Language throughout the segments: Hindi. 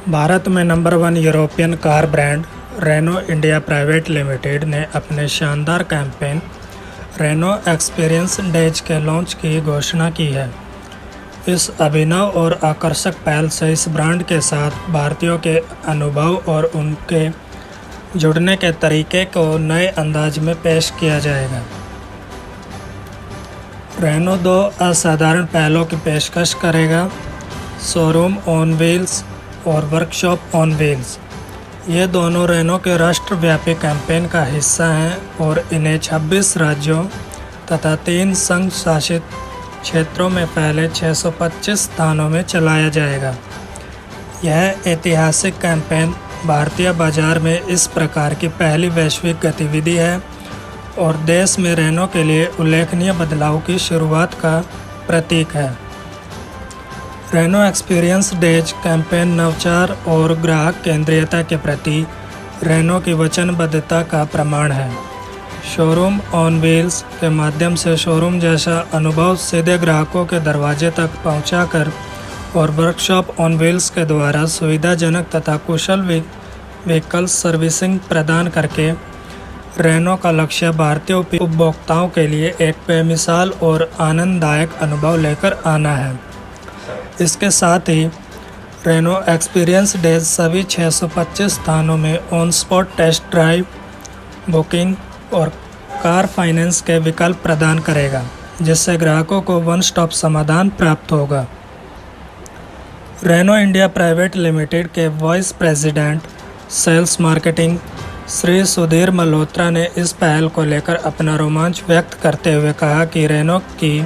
भारत में number 1 European car brand Reno India private limited ने अपने शानदार कैंपेन रेनो एक्सपीरियंस डेज के लॉन्च की घोषणा की है। इस अभिनव और आकर्षक पहल से इस ब्रांड के साथ भारतीयों के अनुभव और उनके जुड़ने के तरीके को नए अंदाज में पेश किया जाएगा। रेनो 2 असाधारण पहलों की पेशकश करेगा: शोरूम ऑन व्हील्स और वर्कशॉप ऑन व्हील्स। ये दोनों रेनो के राष्ट्रव्यापी कैंपेन का हिस्सा हैं और इन्हें 26 राज्यों तथा 3 संघ शासित क्षेत्रों में फैले 625 स्थानों में चलाया जाएगा। यह ऐतिहासिक कैंपेन भारतीय बाजार में इस प्रकार की पहली वैश्विक गतिविधि है और देश में रेनो के लिए उल्लेखनीय बदलाव की शुरुआत का प्रतीक है। रेनो एक्सपीरियंस डेज कैंपेन नवाचार और ग्राहक केंद्रीयता के प्रति रेनो की वचनबद्धता का प्रमाण है। शोरूम ऑन व्हील्स के माध्यम से शोरूम जैसा अनुभव सीधे ग्राहकों के दरवाजे तक पहुंचाकर और वर्कशॉप ऑन व्हील्स के द्वारा सुविधाजनक तथा कुशल व्हीकल सर्विसिंग प्रदान करके रेनो का लक्ष्य भारतीय उपभोक्ताओं के लिए एक बेमिसाल और आनंददायक अनुभव लेकर आना है। इसके साथ ही रेनो एक्सपीरियंस डेज सभी 625 स्थानों में on spot test drive, booking और कार फाइनेंस के विकल्प प्रदान करेगा, जिससे ग्राहकों को वन स्टॉप समाधान प्राप्त होगा। रेनो इंडिया प्राइवेट लिमिटेड के vice president sales marketing Shri Sudhir Malhotra ने इस पहल को लेकर अपना रोमांच व्यक्त करते हुए कहा कि रेनो की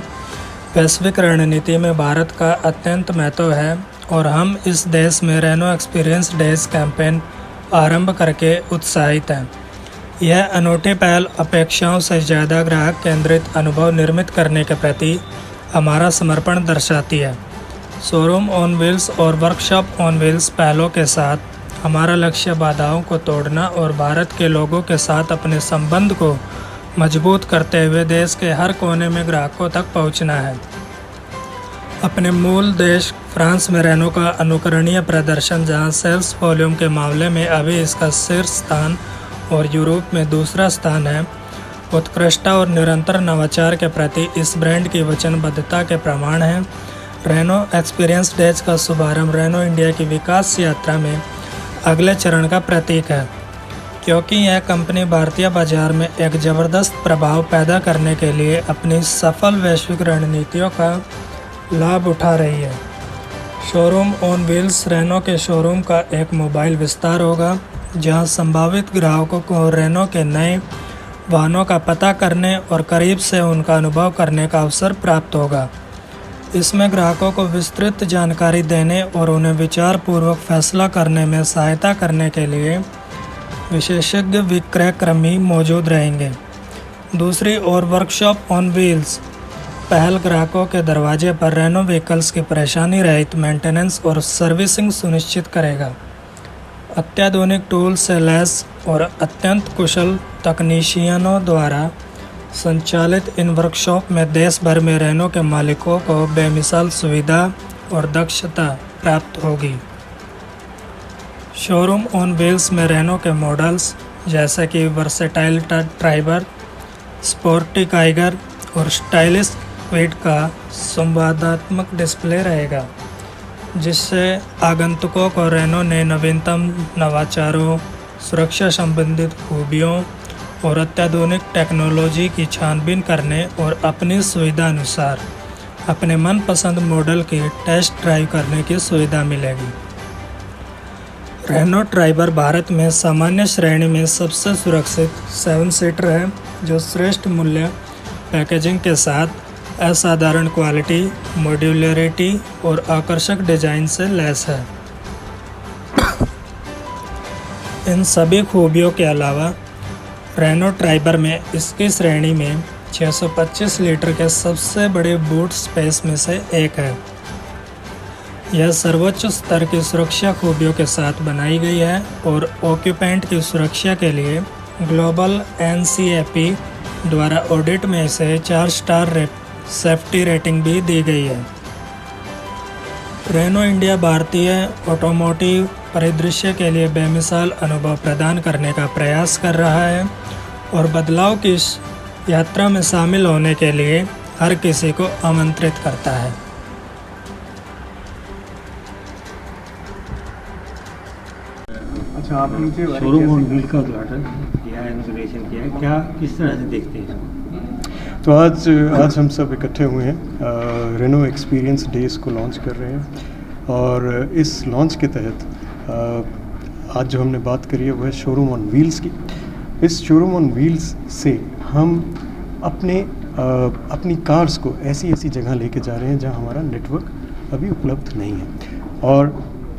वैश्विक रणनीति में भारत का अत्यंत महत्व है और हम इस देश में रेनो एक्सपीरियंस डेज कैंपेन आरंभ करके उत्साहित हैं। यह अनूठी पहल अपेक्षाओं से ज़्यादा ग्राहक केंद्रित अनुभव निर्मित करने के प्रति हमारा समर्पण दर्शाती है। शोरूम ऑन व्हील्स और वर्कशॉप ऑन व्हील्स पहलों के साथ हमारा लक्ष्य बाधाओं को तोड़ना और भारत के लोगों के साथ अपने संबंध को मजबूत करते हुए देश के हर कोने में ग्राहकों तक पहुंचना है। अपने मूल देश फ्रांस में रेनो का अनुकरणीय प्रदर्शन, जहां सेल्स वॉल्यूम के मामले में अभी इसका शीर्ष स्थान और यूरोप में दूसरा स्थान है, उत्कृष्टता और निरंतर नवाचार के प्रति इस ब्रांड की वचनबद्धता के प्रमाण है। रेनो एक्सपीरियंस डेज का शुभारंभ रेनो इंडिया की विकास यात्रा में अगले चरण का प्रतीक है, क्योंकि यह कंपनी भारतीय बाजार में एक ज़बरदस्त प्रभाव पैदा करने के लिए अपनी सफल वैश्विक रणनीतियों का लाभ उठा रही है। शोरूम ऑन व्हील्स रेनो के शोरूम का एक मोबाइल विस्तार होगा, जहां संभावित ग्राहकों को रेनो के नए वाहनों का पता करने और करीब से उनका अनुभव करने का अवसर प्राप्त होगा। इसमें ग्राहकों को विस्तृत जानकारी देने और उन्हें विचारपूर्वक फैसला करने में सहायता करने के लिए विशेषज्ञ विक्रय कर्मी मौजूद रहेंगे। दूसरी ओर वर्कशॉप ऑन व्हील्स पहल ग्राहकों के दरवाजे पर रेनो व्हीकल्स की परेशानी रहित मेंटेनेंस और सर्विसिंग सुनिश्चित करेगा। अत्याधुनिक टूल से लैस और अत्यंत कुशल तकनीशियनों द्वारा संचालित इन वर्कशॉप में देश भर में रेनो के मालिकों को बेमिसाल सुविधा और दक्षता प्राप्त होगी। शोरूम ऑन व्हील्स में रेनो के मॉडल्स जैसे कि वर्सेटाइल ट्राइबर, स्पोर्टी काइगर और स्टाइलिश क्विड का संवादात्मक डिस्प्ले रहेगा, जिससे आगंतुकों को रेनो ने नवीनतम नवाचारों, सुरक्षा संबंधित खूबियों और अत्याधुनिक टेक्नोलॉजी की छानबीन करने और अपनी सुविधा अनुसार अपने मनपसंद मॉडल की टेस्ट ड्राइव करने की सुविधा मिलेगी। रेनो ट्राइबर भारत में सामान्य श्रेणी में सबसे सुरक्षित 7 सीटर है, जो श्रेष्ठ मूल्य, पैकेजिंग के साथ असाधारण क्वालिटी, मॉड्यूलरिटी और आकर्षक डिजाइन से लैस है। इन सभी खूबियों के अलावा रेनो ट्राइबर में इसकी श्रेणी में 625 लीटर के सबसे बड़े बूट स्पेस में से एक है। यह सर्वोच्च स्तर की सुरक्षा खूबियों के साथ बनाई गई है और ऑक्यूपेंट की सुरक्षा के लिए ग्लोबल NCAP द्वारा ऑडिट में इसे 4 स्टार सेफ्टी रेटिंग भी दी गई है। रेनो इंडिया भारतीय ऑटोमोटिव परिदृश्य के लिए बेमिसाल अनुभव प्रदान करने का प्रयास कर रहा है और बदलाव की इस यात्रा में शामिल होने के लिए हर किसी को आमंत्रित करता है। अच्छा, आप नीचे शोरूम ऑन व्हील का उद्घाटन किया है, इनॉग्रेशन किया है, क्या किस तरह से देखते हैं? तो आज हम सब इकट्ठे हुए हैं, रेनो एक्सपीरियंस डेज को लॉन्च कर रहे हैं और इस लॉन्च के तहत आज जो हमने बात करी है वो है शोरूम ऑन व्हील्स की। इस शोरूम ऑन व्हील्स से हम अपनी कार्स को ऐसी जगह लेके जा रहे हैं जहां हमारा नेटवर्क अभी उपलब्ध नहीं है। और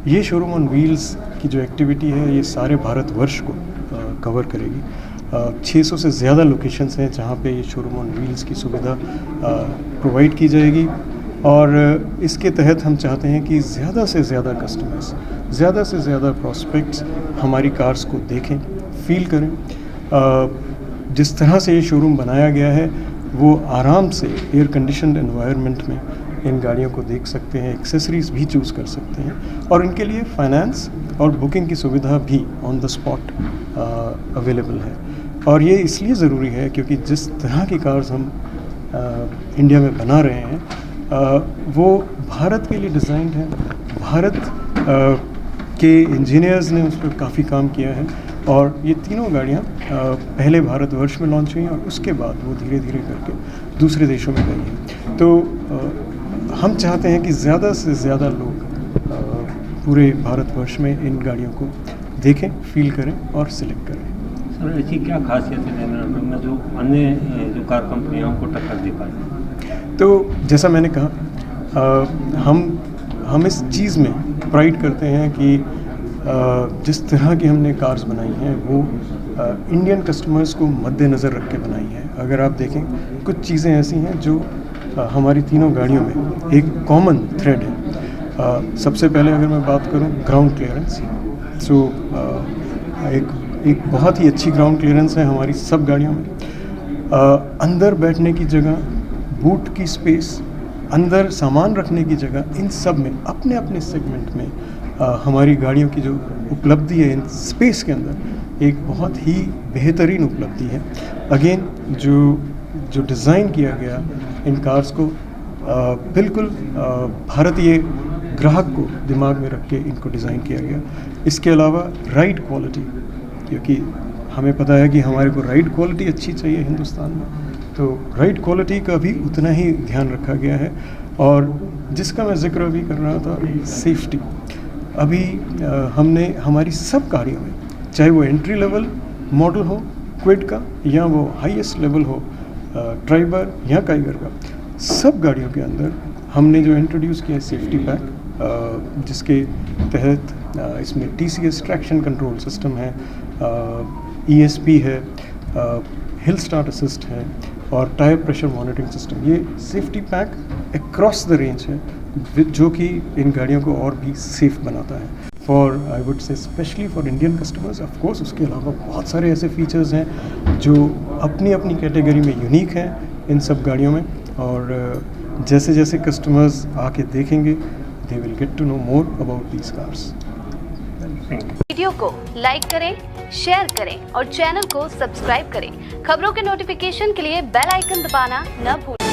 ये शोरूम ऑन व्हील्स की जो एक्टिविटी है ये सारे भारतवर्ष को कवर करेगी। 600 से ज़्यादा लोकेशंस हैं जहाँ पे ये शोरूम ऑन व्हील्स की सुविधा प्रोवाइड की जाएगी और इसके तहत हम चाहते हैं कि ज़्यादा से ज़्यादा कस्टमर्स, ज़्यादा से ज़्यादा प्रॉस्पेक्ट्स हमारी कार्स को देखें, फील करें। जिस तरह से ये शोरूम बनाया गया है वो आराम से एयर कंडीशनड एनवायरनमेंट में इन गाड़ियों को देख सकते हैं, एक्सेसरीज़ भी चूज़ कर सकते हैं और इनके लिए फाइनेंस और बुकिंग की सुविधा भी ऑन द स्पॉट अवेलेबल है। और ये इसलिए ज़रूरी है क्योंकि जिस तरह की कार्स हम इंडिया में बना रहे हैं वो भारत के लिए डिज़ाइंड है। भारत के इंजीनियर्स ने उस पर काफ़ी काम किया है और ये तीनों गाड़ियाँ पहले भारतवर्ष में लॉन्च हुई और उसके बाद वो धीरे धीरे करके दूसरे देशों में गई हैं। तो हम चाहते हैं कि ज़्यादा से ज़्यादा लोग पूरे भारतवर्ष में इन गाड़ियों को देखें, फील करें और सिलेक्ट करें। सर, ऐसी क्या खासियत है रेनो में जो अन्य जो कार कंपनियों को टक्कर दे पाए? तो जैसा मैंने कहा, हम इस चीज़ में प्राइड करते हैं कि जिस तरह की हमने कार्स बनाई हैं वो इंडियन कस्टमर्स को मद्देनज़र रख के बनाई हैं। अगर आप देखें कुछ चीज़ें ऐसी हैं जो हमारी तीनों गाड़ियों में एक कॉमन थ्रेड है। सबसे पहले अगर मैं बात करूं ग्राउंड क्लियरेंस, सो एक बहुत ही अच्छी ग्राउंड क्लियरेंस है हमारी सब गाड़ियों में। अंदर बैठने की जगह, बूट की स्पेस, अंदर सामान रखने की जगह, इन सब में अपने अपने सेगमेंट में हमारी गाड़ियों की जो उपलब्धि है इन स्पेस के अंदर एक बहुत ही बेहतरीन उपलब्धि है। अगेन जो डिज़ाइन किया गया इन कार्स को बिल्कुल भारतीय ग्राहक को दिमाग में रख के इनको डिज़ाइन किया गया। इसके अलावा राइड क्वालिटी, क्योंकि हमें पता है कि हमारे को राइड क्वालिटी अच्छी चाहिए हिंदुस्तान में, तो राइड क्वालिटी का भी उतना ही ध्यान रखा गया है। और जिसका मैं जिक्र अभी कर रहा था, सेफ्टी, अभी हमने हमारी सब गाड़ियों में, चाहे वो एंट्री लेवल मॉडल हो क्विड का या वो हाईएस्ट लेवल हो ट्राइबर या काइगर का, सब गाड़ियों के अंदर हमने जो इंट्रोड्यूस किया है सेफ्टी पैक, जिसके तहत इसमें TCS ट्रैक्शन कंट्रोल सिस्टम है, ESP है, हिल स्टार्ट असिस्ट है और टायर प्रेशर मॉनिटरिंग सिस्टम। ये safety pack across the range है जो कि इन गाड़ियों को और भी सेफ बनाता है for, I would say specially for Indian customers. Of course उसके अलावा बहुत सारे ऐसे फीचर्स हैं जो अपनी अपनी कैटेगरी में यूनिक हैं इन सब गाड़ियों में, और जैसे जैसे कस्टमर्स आके देखेंगे they will get to know more about these cars. Video को लाइक करें, शेयर करें और चैनल को सब्सक्राइब करें। खबरों के नोटिफिकेशन के लिए बेल आइकन दबाना न भूलें।